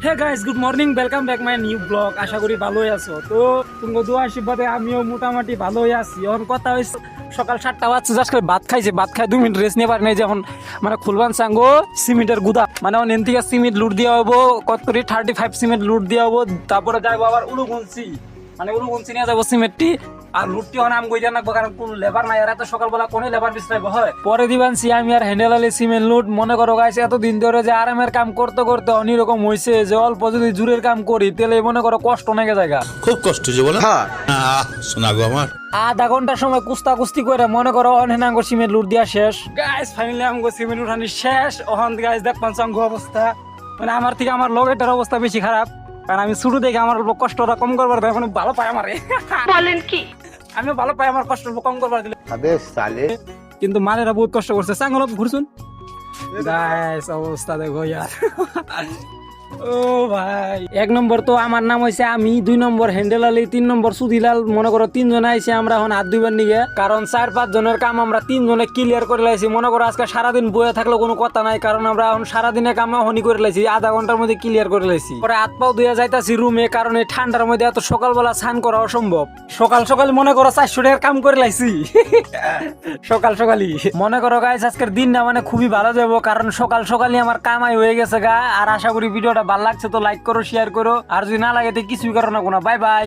Hey guys, good morning, welcome back my new blog. আশা করি ভালোই আছো। তো তুমি দোয়া আশীর্বাদে আমিও মোটামুটি ভালোই আছি। এখন কথা হয়েছে সকাল 7টা বাজছে, জাস্ট করে ভাত খাইছে, ভাত খাই 2 মিনিট রেস্ট নিয়ে পারি নাই। যখন মানে খুলবান সাঙ্গো সিমেন্টের গুদা, মানে এন থেকে সিমেন্ট লুট দেওয়া হবো, কত করে 35 সিমেন্ট লুট দেওয়া হবো, তারপরে যাইবো আবার উলুগুনছি, মানে উলুগুনছি নিয়ে যাবো সিমেন্টটি। আর লুটটি নাম গইয়া রাখবো, কারণ কোন লেবার নাই। আর এত সকালবেলা কোনে লেবার বিশ্রাইব হয়। পরে দিবানছি আমি আর হ্যান্ডেল আলি সিমেন্ট লুট। মনে করো গাইছে এতদিন ধরে যে আরামের কাম করতে করতে অন্যরকম হয়েছে যে অল্প যদি জোরের কাম করি তাহলে মনে করো কষ্ট নাগে জায়গা, খুব কষ্ট যে বলো। শোনা গো আমার আধা ঘন্টার সময় কুস্তা কুস্তি করে মনে করো অনেক সিমেন্ট লুট দিয়া শেষ। গাইস ফাইনালি আমগো সিমেন্ট উঠানি শেষ। ওখান গাইস দেখবেন চাঙ্গু অবস্থা, মানে আমার থেকে আমার লগেটার অবস্থা বেশি খারাপ, কারণ আমি শুরু দেখে আমার অল্প কষ্টটা কম করবার এখন ভালো পাই আমারে। বলেন কি? আমিও ভালো পাই আমার কষ্ট কম করবার দিলে। আবে সালে কিন্তু মানেরা বহুত কষ্ট করছে। চাঙ্গল ঘুরছুন গাইস, অবস্থা দেখো ইয়ার। ও ভাই, 1 নম্বর তো আমার নাম হয়েছে আমি, 2 নম্বর হ্যান্ডেল আলী, 3 নম্বর সুদিলাল। মনে করো 3 জন আইসি আমরা এখন হাত ধুইবার নিগে, কারণ 4-5 জনের কাম আমরা 3 জনে ক্লিয়ার করে লাইছি। মনে করো আজকে সারাদিন বয়ে থাকলে কোনো কথা নাই, কারণ আমরা এখন সারাদিনে কাম হনি করে লাইছি, আধা ঘন্টার মধ্যে ক্লিয়ার করে লাইছি। পরে হাত পাও ধুয়ে যাইতাছি রুমে, কারণ এই ঠান্ডার মধ্যে এত সকালবেলা স্নান করা অসম্ভব। সকাল সকাল মনে করো 400 টাকার কাম করে লাইছি। সকাল সকালই মনে করো গাইস আজকের দিনটা মানে খুবই ভালো যাবো, কারণ সকাল সকালই আমার কামাই হয়ে গেছে গা। আর আশা করি ভিডিওটা ভালো লাগছে তো লাইক করো, শেয়ার করো, আর যদি না লাগে তো কিছুই করো না কোনো। Bye bye.